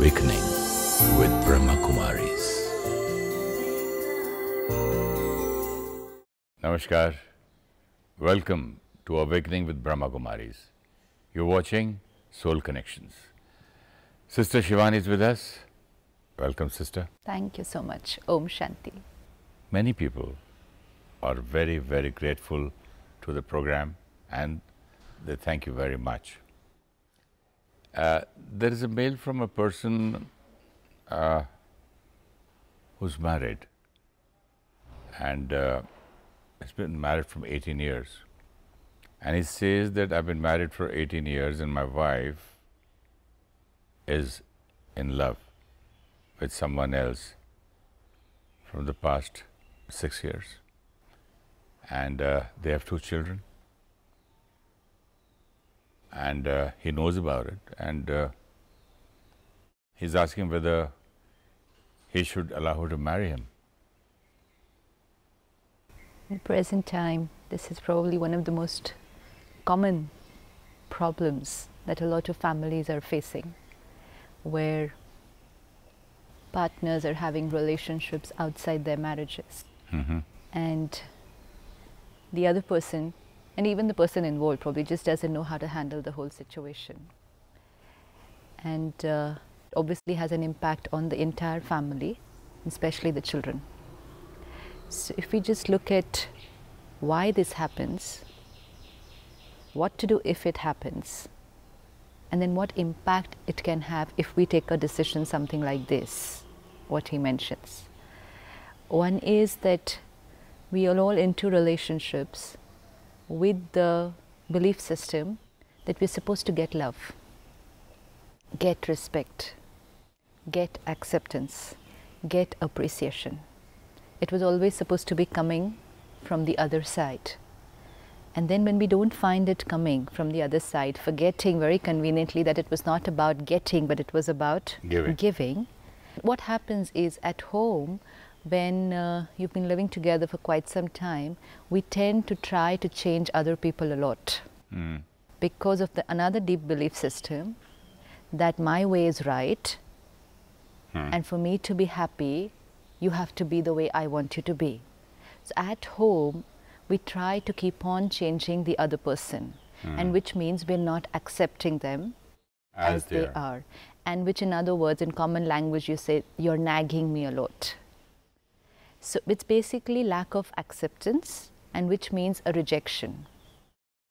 Awakening with Brahma Kumaris. Namaskar. Welcome to Awakening with Brahma Kumaris. You're watching Soul Connections. Sister Shivani is with us. Welcome, sister. Thank you so much. Om Shanti. Many people are very, very grateful to the program and they thank you very much. There is a mail from a person who's married and has been married from 18 years. And he says that I've been married for 18 years and my wife is in love with someone else from the past 6 years. And they have 2 children. And he knows about it, and he's asking whether he should allow her to marry him. In the present time, this is probably one of the most common problems that a lot of families are facing, where partners are having relationships outside their marriages. And the other person, and even the person involved, probably just doesn't know how to handle the whole situation. And obviously has an impact on the entire family, especially the children. So if we just look at why this happens, what to do if it happens, and then what impact it can have if we take a decision something like this, what he mentions. One is that we are all into relationships with the belief system that we're supposed to get love, get respect, get acceptance, get appreciation. It was always supposed to be coming from the other side. And then when we don't find it coming from the other side, forgetting very conveniently that it was not about getting, but it was about giving, what happens is at home, when you've been living together for quite some time, we tend to try to change other people a lot because of another deep belief system that my way is right, and for me to be happy, you have to be the way I want you to be. So at home, we try to keep on changing the other person, and which means we're not accepting them as they are. And which, in other words, in common language, you say, you're nagging me a lot. So it's basically lack of acceptance, and which means a rejection.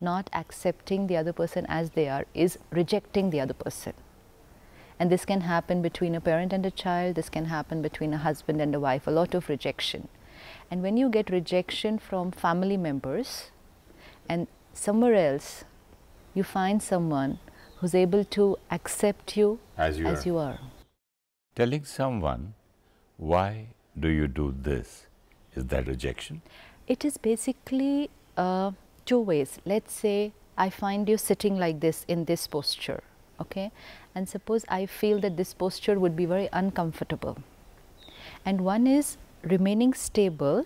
Not accepting the other person as they are is rejecting the other person. And this can happen between a parent and a child, this can happen between a husband and a wife, a lot of rejection. And when you get rejection from family members, and somewhere else you find someone who's able to accept you as you are. Telling someone, why do you do this? Is that rejection? It is basically 2 ways. Let's say I find you sitting like this in this posture, okay? And suppose I feel that this posture would be very uncomfortable. And one is remaining stable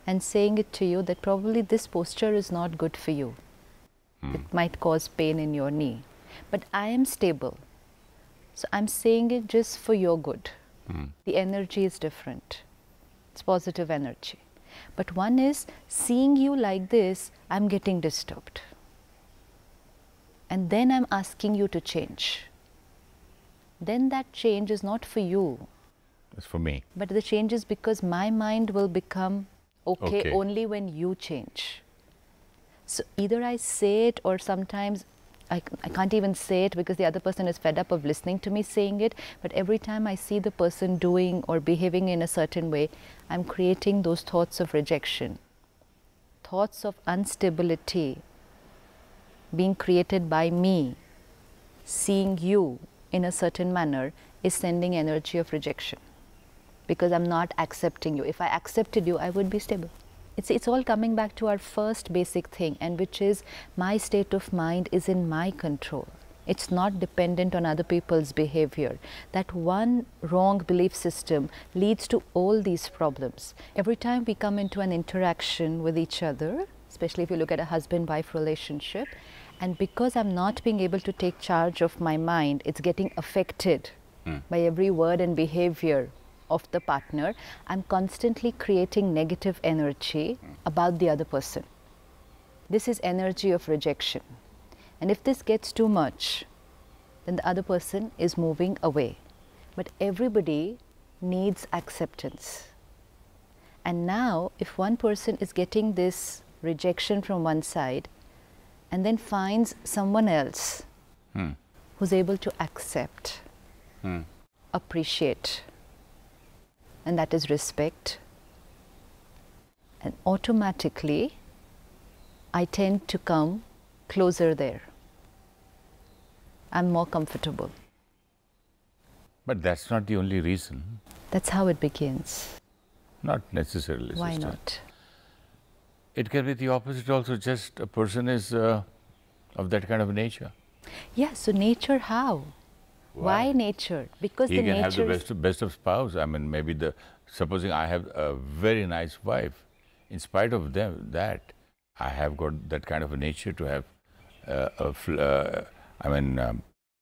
and saying it to you that probably this posture is not good for you. It might cause pain in your knee. But I am stable. So I'm saying it just for your good. The energy is different. It's positive energy. But one is seeing you like this, I'm getting disturbed. And then I'm asking you to change. Then that change is not for you. It's for me. But the change is because my mind will become okay only when you change. So either I say it, or sometimes I can't even say it because the other person is fed up of listening to me saying it, but every time I see the person doing or behaving in a certain way, I'm creating those thoughts of rejection, thoughts of instability being created by me. Seeing you in a certain manner is sending energy of rejection because I'm not accepting you. If I accepted you, I would be stable. It's all coming back to our first basic thing, and which is my state of mind is in my control. It's not dependent on other people's behavior. That one wrong belief system leads to all these problems. Every time we come into an interaction with each other, especially if you look at a husband-wife relationship, And because I'm not being able to take charge of my mind, it's getting affected by every word and behavior of the partner. I'm constantly creating negative energy about the other person. This is energy of rejection. And if this gets too much, then the other person is moving away. But everybody needs acceptance. And now, if one person is getting this rejection from one side and then finds someone else who's able to accept, appreciate, and that is respect, and automatically I tend to come closer there. I'm more comfortable. But that's not the only reason. That's how it begins. Not necessarily. Why sister. not? It can be the opposite also, just a person is of that kind of nature. Yeah, so nature how? Why nature? Because he the can nature have the best of spouse. I mean, maybe supposing I have a very nice wife, in spite of that, I have got that kind of a nature to have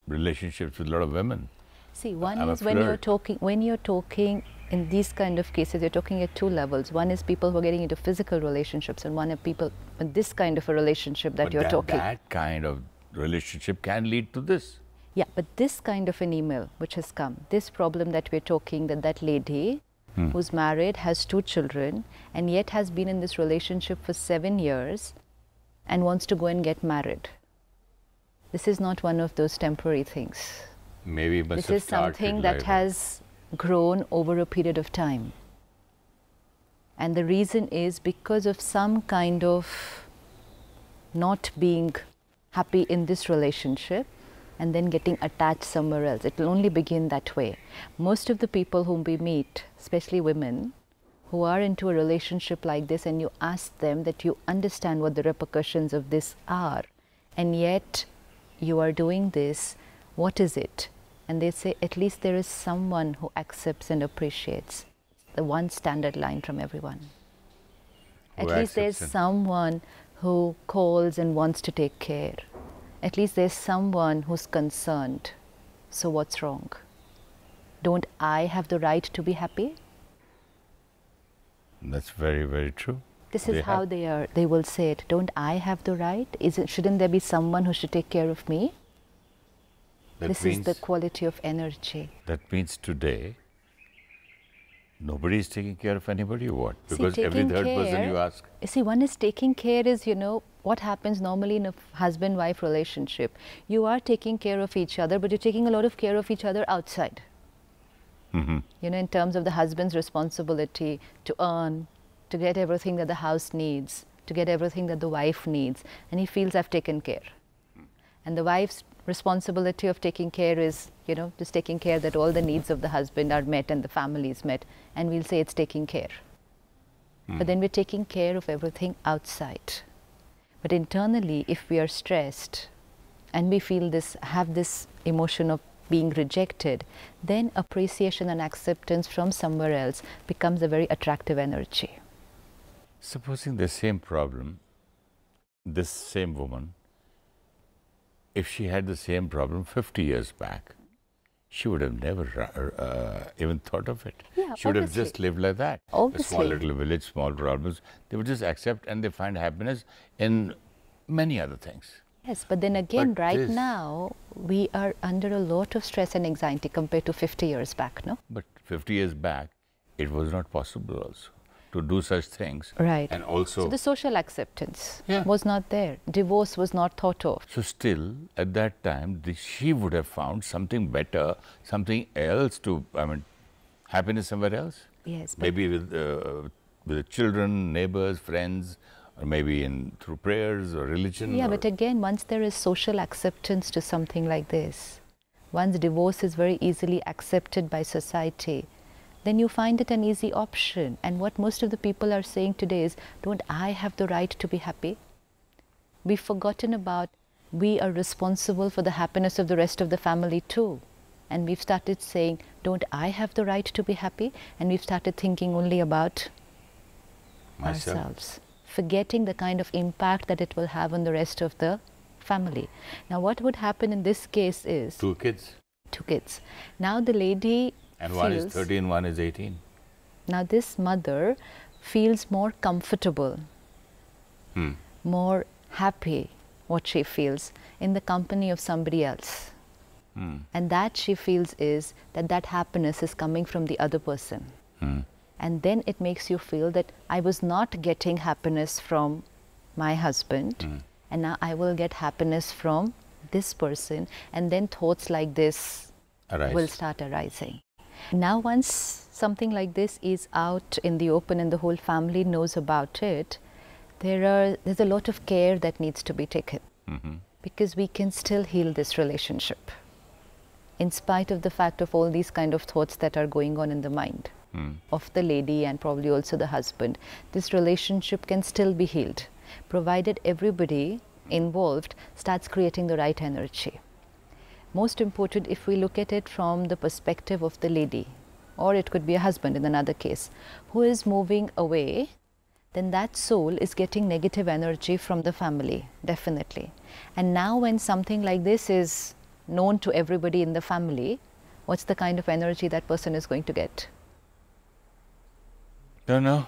relationships with a lot of women. See, one is when you're talking in these kind of cases, you're talking at two levels. One is people who are getting into physical relationships, and one is people in this kind of a relationship that you're talking. That kind of relationship can lead to this. Yeah, but this kind of an email which has come, this problem that we're talking, that lady who's married, has 2 children, and yet has been in this relationship for 7 years and wants to go and get married. This is not one of those temporary things. Maybe this is something that has grown over a period of time. And the reason is because of some kind of not being happy in this relationship and then getting attached somewhere else. It will only begin that way. Most of the people whom we meet, especially women, who are into a relationship like this, and you ask them that you understand what the repercussions of this are, and yet you are doing this, what is it? And they say, at least there is someone who accepts and appreciates. The one standard line from everyone. At least there's someone who calls and wants to take care. At least there's someone who's concerned. So what's wrong? Don't I have the right to be happy? That's very, very true. This is how they will say it. Don't I have the right? Shouldn't there be someone who should take care of me? This is the quality of energy. That means today, nobody is taking care of anybody or what? Because every third person you ask. You see, one is taking care is, what happens normally in a husband-wife relationship. You are taking care of each other, but you're taking a lot of care of each other outside. In terms of the husband's responsibility to earn, to get everything that the house needs, to get everything that the wife needs. And he feels, I've taken care. And the wife's responsibility of taking care is, just taking care that all the needs of the husband are met and the family is met. And we'll say it's taking care. But then we're taking care of everything outside. But internally, if we are stressed and we feel have this emotion of being rejected, then appreciation and acceptance from somewhere else becomes a very attractive energy. Supposing the same problem, this same woman, if she had the same problem 50 years back, she would have never even thought of it. Yeah, she would have just lived like that. Obviously. A small little village, small problems. They would just accept and they find happiness in many other things. Yes, but then again, right now, we are under a lot of stress and anxiety compared to 50 years back, no? But 50 years back, it was not possible also to do such things. Right. And also, so the social acceptance was not there. Divorce was not thought of. So still, at that time, she would have found something better, something else to, happiness somewhere else. Yes. Maybe with the children, neighbors, friends, or maybe through prayers or religion. Yeah, but again, once there is social acceptance to something like this, once divorce is very easily accepted by society, then you find it an easy option. And what most of the people are saying today is, don't I have the right to be happy? We've forgotten about we are responsible for the happiness of the rest of the family too. And we've started saying, don't I have the right to be happy? And we've started thinking only about ourselves, forgetting the kind of impact that it will have on the rest of the family. Now what would happen in this case is... Two kids. Two kids. Now the lady And feels, one is 13, one is 18. Now this mother feels more comfortable, more happy, what she feels, in the company of somebody else. And that she feels is that happiness is coming from the other person. And then it makes you feel that I was not getting happiness from my husband, and now I will get happiness from this person, and then thoughts like this will start arising. Now once something like this is out in the open and the whole family knows about it, there's a lot of care that needs to be taken, because we can still heal this relationship in spite of the fact of all these kind of thoughts that are going on in the mind of the lady and probably also the husband. This relationship can still be healed, provided everybody involved starts creating the right energy. Most important, if we look at it from the perspective of the lady, or it could be a husband in another case, who is moving away, then that soul is getting negative energy from the family, definitely. And now when something like this is known to everybody in the family, what's the kind of energy that person is going to get? Don't know.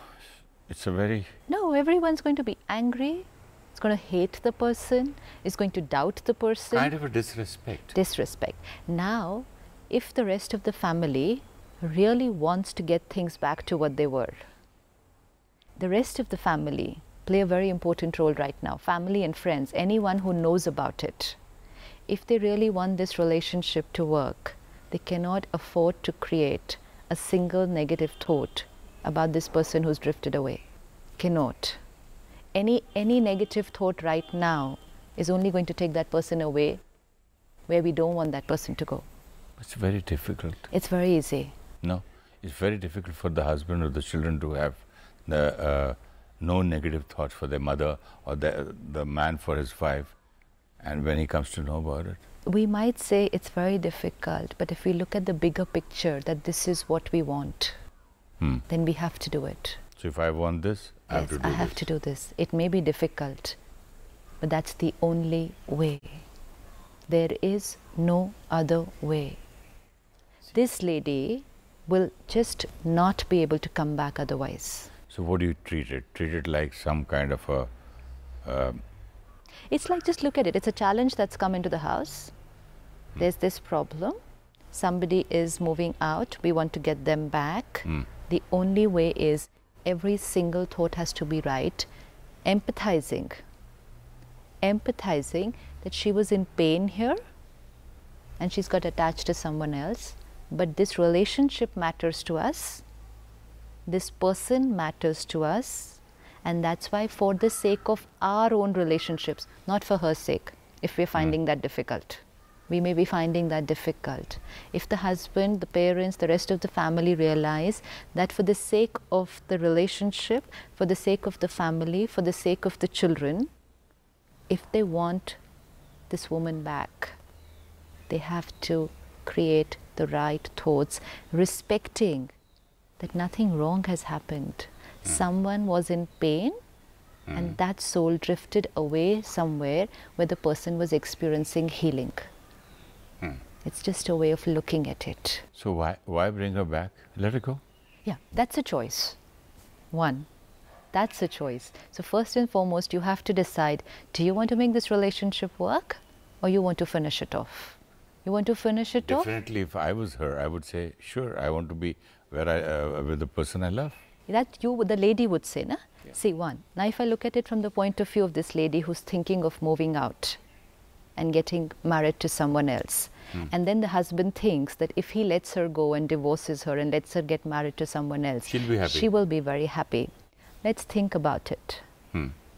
It's a very... No, everyone's going to be angry. It's going to hate the person. It's going to doubt the person. Kind of a disrespect. Disrespect. Now, if the rest of the family really wants to get things back to what they were, the rest of the family play a very important role right now. Family and friends, anyone who knows about it. If they really want this relationship to work, they cannot afford to create a single negative thought about this person who's drifted away. Cannot. Any negative thought right now is only going to take that person away where we don't want that person to go. It's very difficult. It's very easy. No, it's very difficult for the husband or the children to have the no negative thoughts for their mother, or the man for his wife, and when he comes to know about it. We might say it's very difficult, but if we look at the bigger picture, that this is what we want, then we have to do it. So if I want this, I have to do this. I have to do this. It may be difficult, but that's the only way. There is no other way. This lady will just not be able to come back otherwise. So what do you treat it? Treat it like some kind of a... It's like, just look at it. It's a challenge that's come into the house. There's this problem. Somebody is moving out. We want to get them back. The only way is every single thought has to be right. Empathizing. Empathizing that she was in pain here and she's got attached to someone else. But this relationship matters to us. This person matters to us. And that's why, for the sake of our own relationships, not for her sake, if we're finding that difficult. We may be finding that difficult. If the husband, the parents, the rest of the family realize that for the sake of the relationship, for the sake of the family, for the sake of the children, if they want this woman back, they have to create the right thoughts, respecting that nothing wrong has happened. Someone was in pain and that soul drifted away somewhere where the person was experiencing healing. It's just a way of looking at it. So why bring her back? Let her go? Yeah, that's a choice. One, that's a choice. So first and foremost, you have to decide, do you want to make this relationship work or you want to finish it off? You want to finish it off? Definitely, if I was her, I would say, sure, I want to be where with the person I love. That the lady would say, na? Yeah. See, one. Now, if I look at it from the point of view of this lady who's thinking of moving out and getting married to someone else, and then the husband thinks that if he lets her go and divorces her and lets her get married to someone else, she'll be happy. She will be very happy. Let's think about it.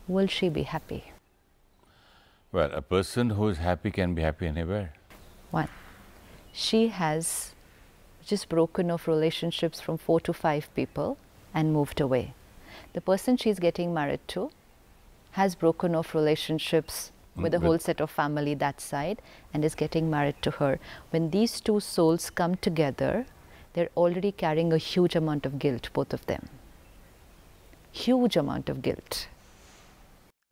Will she be happy? Well, a person who is happy can be happy anywhere. One. She has just broken off relationships from 4 to 5 people and moved away. The person she's getting married to has broken off relationships with a whole set of family that side and is getting married to her. When these two souls come together, they're already carrying a huge amount of guilt, both of them. Huge amount of guilt.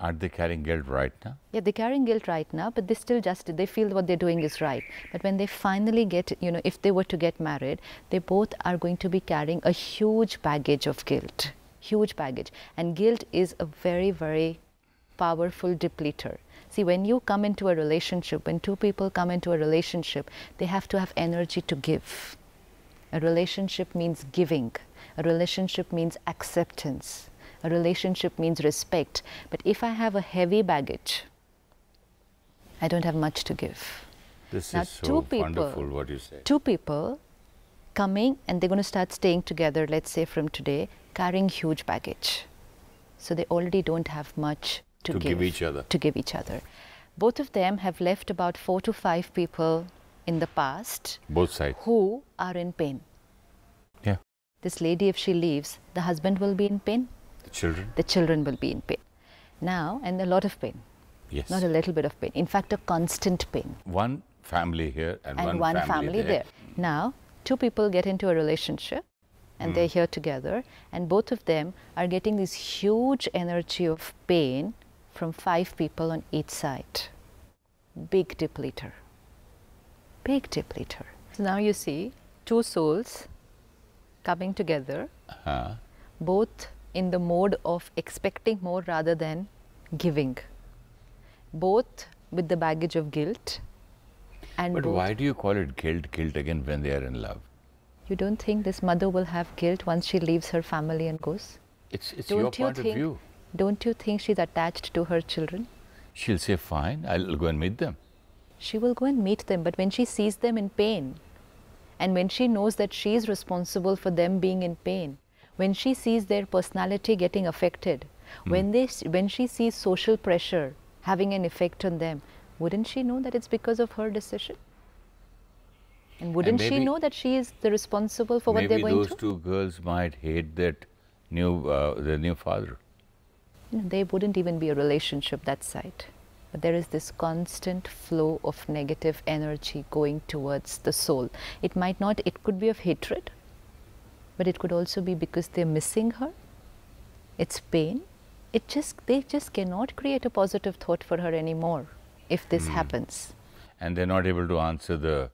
Aren't they carrying guilt right now? Yeah, they're carrying guilt right now, but they still they feel what they're doing is right. But when they finally get, if they were to get married, they both are going to be carrying a huge baggage of guilt, huge baggage. And guilt is a very, very powerful depleter. See, when you come into a relationship, when two people come into a relationship, they have to have energy to give. A relationship means giving. A relationship means acceptance. A relationship means respect. But if I have a heavy baggage, I don't have much to give. This now, is so wonderful what you say. Two people coming and they're going to start staying together, let's say from today, carrying huge baggage. So they already don't have much to give each other. To give each other. Both of them have left about 4 to 5 people in the past. Both sides. Who are in pain. Yeah. This lady, if she leaves, the husband will be in pain. The children? The children will be in pain. Now, and a lot of pain. Yes. Not a little bit of pain. In fact, a constant pain. One family here and one family there. Now, two people get into a relationship and they're here together, and both of them are getting this huge energy of pain from 5 people on each side. Big depleter. Big depleter. So now you see two souls coming together, both in the mode of expecting more rather than giving. Both with the baggage of guilt. But why do you call it guilt again when they are in love? You don't think this mother will have guilt once she leaves her family and goes? It's your point of view. Don't you think she's attached to her children? She'll say, fine, I'll go and meet them. She will go and meet them, but when she sees them in pain, and when she knows that she is responsible for them being in pain, when she sees their personality getting affected, when she sees social pressure having an effect on them, wouldn't she know that it's because of her decision? And wouldn't she know that she is the responsible for what they're going through? Maybe those two girls might hate that their new father. No, they wouldn't even be a relationship that side. But there is this constant flow of negative energy going towards the soul. It might not, it could be of hatred, but it could also be because they're missing her. It's pain. They just cannot create a positive thought for her anymore if this happens. And they're not able to answer the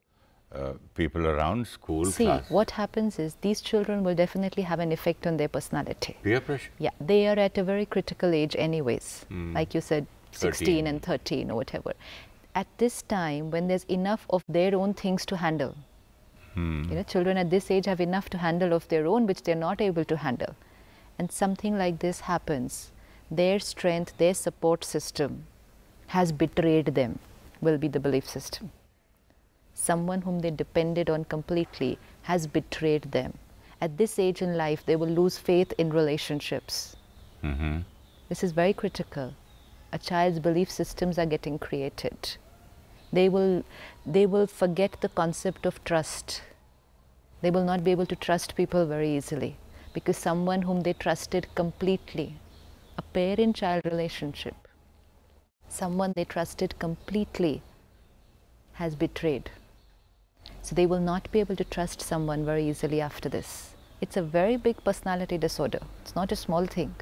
people around, school, class. See, what happens is these children will definitely have an effect on their personality. Peer pressure? Yeah, they are at a very critical age anyways. Like you said, 16 and 13 or whatever. At this time, when there's enough of their own things to handle, children at this age have enough to handle of their own which they're not able to handle. And something like this happens, their strength, their support system has betrayed them, will be the belief system. Someone whom they depended on completely has betrayed them. At this age in life, they will lose faith in relationships. This is very critical. A child's belief systems are getting created. They will forget the concept of trust. They will not be able to trust people very easily because someone whom they trusted completely, a parent-child relationship, someone they trusted completely has betrayed. So they will not be able to trust someone very easily after this. It's a very big personality disorder. It's not a small thing.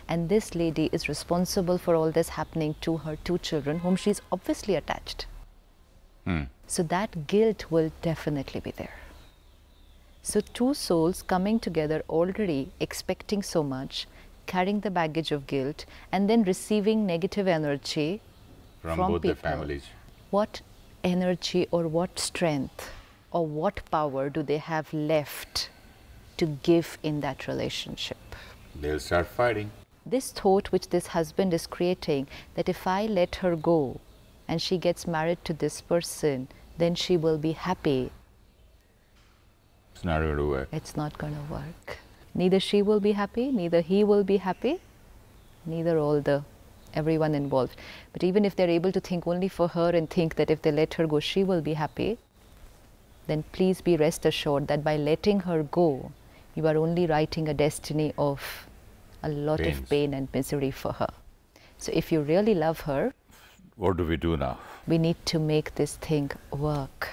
And this lady is responsible for all this happening to her 2 children whom she's obviously attached. So that guilt will definitely be there. So 2 souls coming together already expecting so much, carrying the baggage of guilt and then receiving negative energy from both people. their families. What energy or what strength or what power do they have left to give in that relationship? They'll start fighting. This thought which this husband is creating, that if I let her go and she gets married to this person, then she will be happy. It's not going to work. It's not going to work. Neither she will be happy, neither he will be happy, neither everyone involved. But even if they're able to think only for her and think that if they let her go, she will be happy, then please be rest assured that by letting her go, you are only writing a destiny of a lot of pain and misery for her. So if you really love her, what do we do now? We need to make this thing work.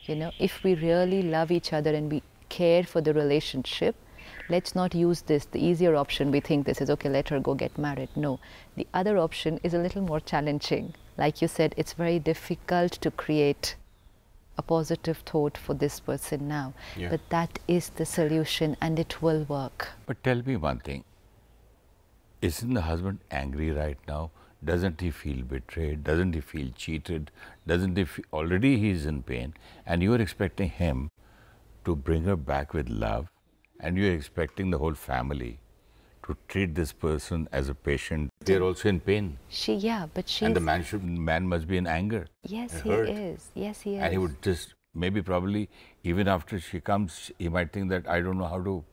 If we really love each other and we care for the relationship, let's not use this, the easier option. We think this is okay, let her go get married. No, the other option is a little more challenging. Like you said, it's very difficult to create a positive thought for this person now. Yeah. But that is the solution and it will work. But tell me one thing. Isn't the husband angry right now? Doesn't he feel betrayed? Doesn't he feel cheated? Doesn't he feel, already he is in pain, and you are expecting him to bring her back with love, and you are expecting the whole family to treat this person as a patient. They are also in pain. And the man must be in anger. Yes, he hurt. is. Yes, he is. And he would just, maybe probably, even after she comes, he might think that I don't know how to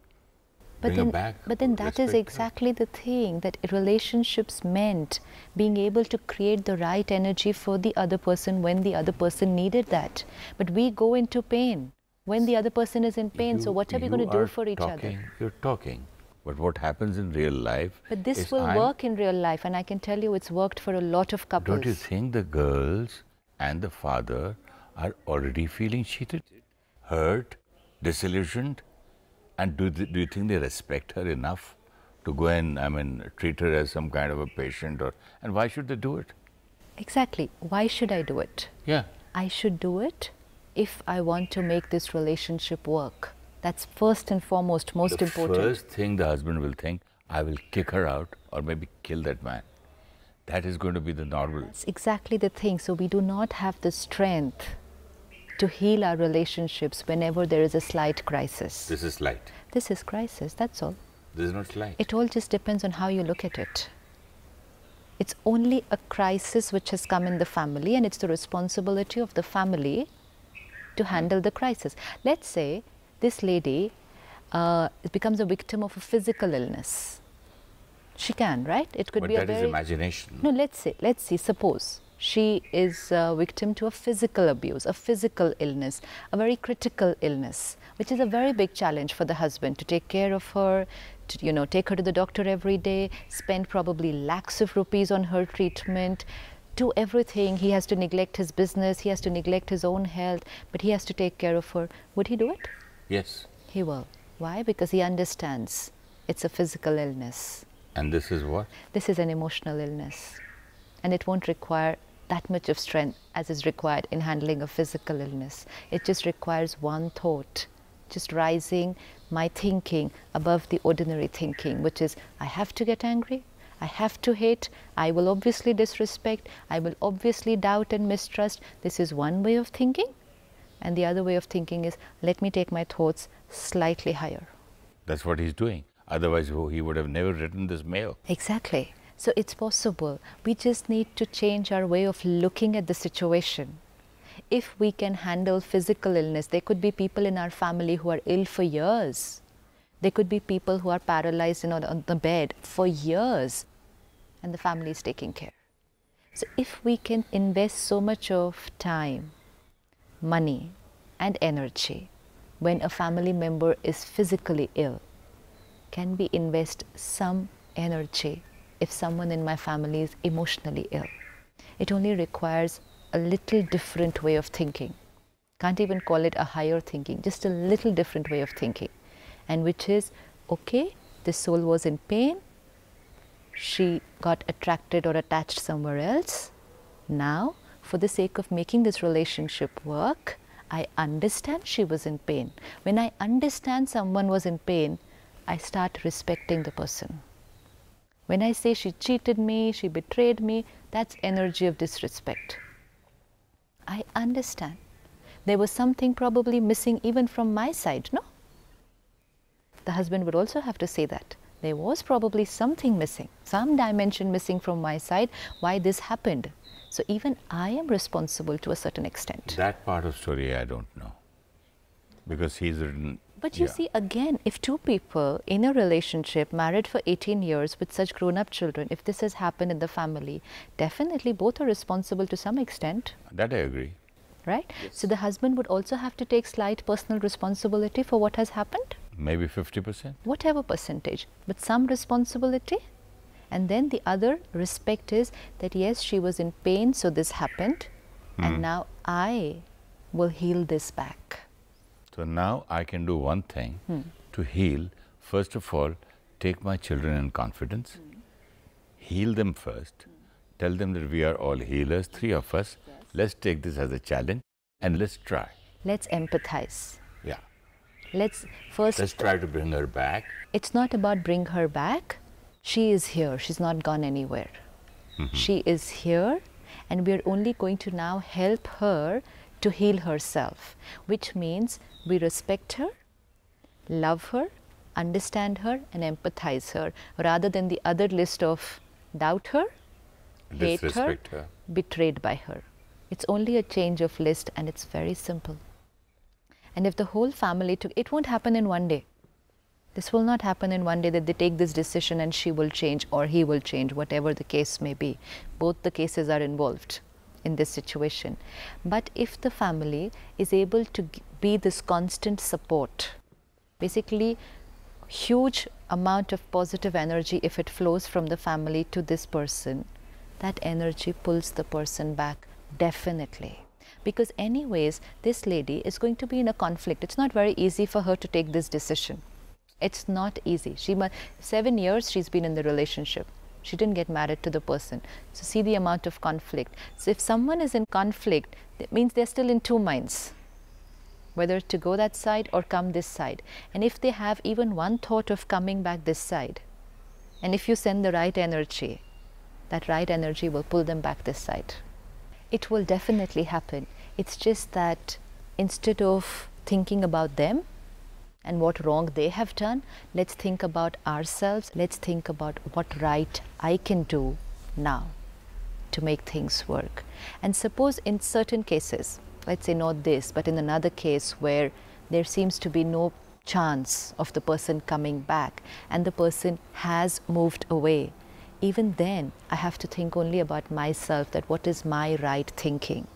bring her back. But then that is exactly the thing, that relationships meant being able to create the right energy for the other person when the other person needed that. But we go into pain when the other person is in pain. So what are we going to do for each other? You're talking. But what happens in real life? But this will work in real life, and I can tell you it's worked for a lot of couples. Don't you think the girls and the father are already feeling cheated, hurt, disillusioned? And do you think they respect her enough to go and, treat her as some kind of a patient? And why should they do it? Exactly. Why should I do it? Yeah. I should do it if I want to make this relationship work. That's first and foremost, most important. The first thing the husband will think, I will kick her out or maybe kill that man. That is going to be the normal. That's exactly the thing. So we do not have the strength to heal our relationships whenever there is a slight crisis. This is slight. This is crisis, that's all. This is not slight. It all just depends on how you look at it. It's only a crisis which has come in the family, and it's the responsibility of the family to handle the crisis. Let's say this lady becomes a victim of a physical illness. She can, right? It could be a very... But that is imagination. No, let's see, suppose she is a victim to a physical abuse, a physical illness, a very critical illness, which is a very big challenge for the husband to take care of her, to, take her to the doctor every day, spend probably lakhs of rupees on her treatment, do everything. He has to neglect his business, he has to neglect his own health, but he has to take care of her. Would he do it? Yes. He will. Why? Because he understands it's a physical illness. And this is what? This is an emotional illness. And it won't require that much of strength as is required in handling a physical illness. It just requires one thought, just rising my thinking above the ordinary thinking, which is, I have to get angry, I have to hate, I will obviously disrespect, I will obviously doubt and mistrust. This is one way of thinking. And the other way of thinking is, let me take my thoughts slightly higher. That's what he's doing. Otherwise, he would have never written this mail. Exactly. So it's possible. We just need to change our way of looking at the situation. If we can handle physical illness, there could be people in our family who are ill for years. There could be people who are paralyzed on the bed for years, and the family is taking care. So if we can invest so much of time, money and energy when a family member is physically ill, can we invest some energy if someone in my family is emotionally ill? It only requires a little different way of thinking. Can't even call it a higher thinking, just a little different way of thinking. And which is, okay, this soul was in pain, she got attracted or attached somewhere else. Now, for the sake of making this relationship work, I understand she was in pain. When I understand someone was in pain, I start respecting the person. When I say she cheated me, she betrayed me, that's energy of disrespect. I understand. There was something probably missing even from my side, no? The husband would also have to say that. There was probably something missing, some dimension missing from my side, why this happened. So even I am responsible to a certain extent. That part of story I don't know. Because he's written... But you see, again, if two people in a relationship, married for 18 years with such grown-up children, if this has happened in the family, definitely both are responsible to some extent. That I agree. Right? Yes. So the husband would also have to take slight personal responsibility for what has happened? Maybe 50%. Whatever percentage, but some responsibility. And then the other respect is that yes, she was in pain, so this happened. And now I will heal this back. So now I can do one thing to heal first of all, take my children in confidence, heal them first, tell them that we are all healers, three of us. Let's take this as a challenge and let's try. Let's empathize. Yeah. Let's try to bring her back. It's not about bring her back. She is here. She's not gone anywhere. She is here, and we're only going to now help her to heal herself, which means we respect her, love her, understand her, and empathize her, rather than the other list of doubt her, hate her, betrayed by her. It's only a change of list, and it's very simple. And if the whole family took, it won't happen in one day. This will not happen in one day that they take this decision and she will change or he will change, whatever the case may be. Both the cases are involved in this situation. But if the family is able to be this constant support, basically huge amount of positive energy, if it flows from the family to this person, that energy pulls the person back definitely. Because anyways, this lady is going to be in a conflict. It's not very easy for her to take this decision. It's not easy. 7 years she's been in the relationship. She didn't get married to the person. So see the amount of conflict. So if someone is in conflict, that means they're still in two minds, whether to go that side or come this side. And if they have even one thought of coming back this side, and if you send the right energy, that right energy will pull them back this side. It will definitely happen. It's just that instead of thinking about them and what wrong they have done, let's think about ourselves. Let's think about what right I can do now to make things work. And suppose in certain cases, let's say not this, but in another case where there seems to be no chance of the person coming back and the person has moved away, even then I have to think only about myself, that what is my right thinking.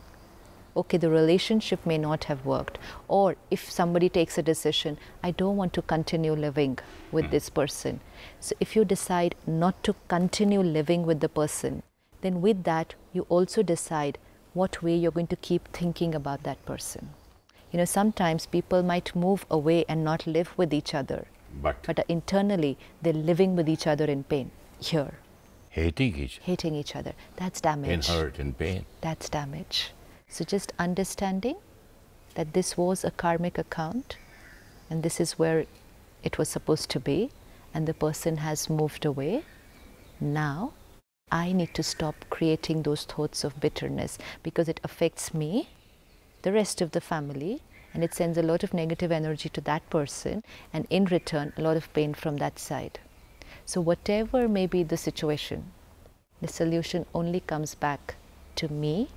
Okay, the relationship may not have worked, or if somebody takes a decision, I don't want to continue living with this person. So if you decide not to continue living with the person, then with that you also decide what way you're going to keep thinking about that person. You know, sometimes people might move away and not live with each other, but internally they're living with each other in pain. Here, hating each other. That's damage. In hurt, in pain. That's damage. So just understanding that this was a karmic account and this is where it was supposed to be, and the person has moved away. Now I need to stop creating those thoughts of bitterness, because it affects me, the rest of the family, and it sends a lot of negative energy to that person, and in return a lot of pain from that side. So whatever may be the situation, the solution only comes back to me,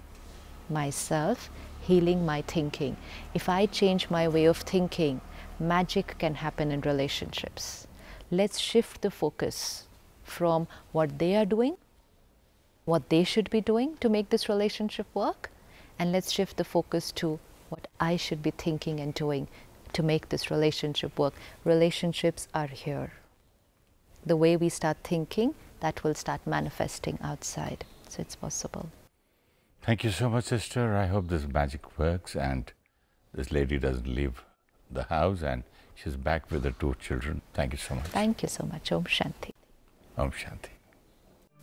myself, healing my thinking. If I change my way of thinking, magic can happen in relationships. Let's shift the focus from what they are doing, what they should be doing to make this relationship work, and let's shift the focus to what I should be thinking and doing to make this relationship work. Relationships are here. The way we start thinking, that will start manifesting outside. So it's possible. Thank you so much, sister. I hope this magic works and this lady doesn't leave the house and she's back with her 2 children. Thank you so much. Thank you so much. Om Shanti. Om Shanti.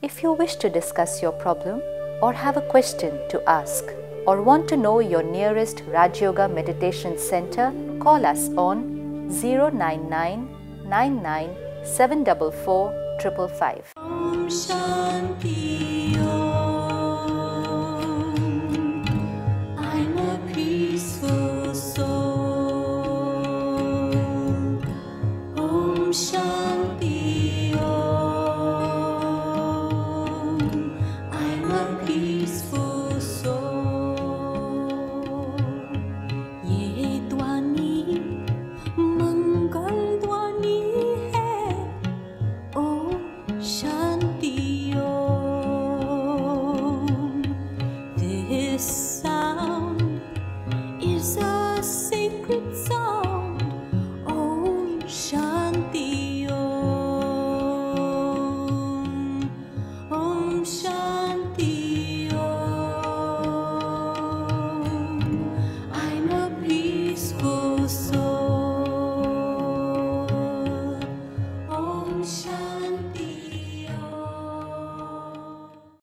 If you wish to discuss your problem or have a question to ask or want to know your nearest Rajyoga Meditation Center, call us on 099 99 744 555. Om Shanti Om. I'm a peaceful soul. Om Shanti Om. I'm a peaceful soul. Ye Dwani Mangal Dwani hai. Om Shanti Om. This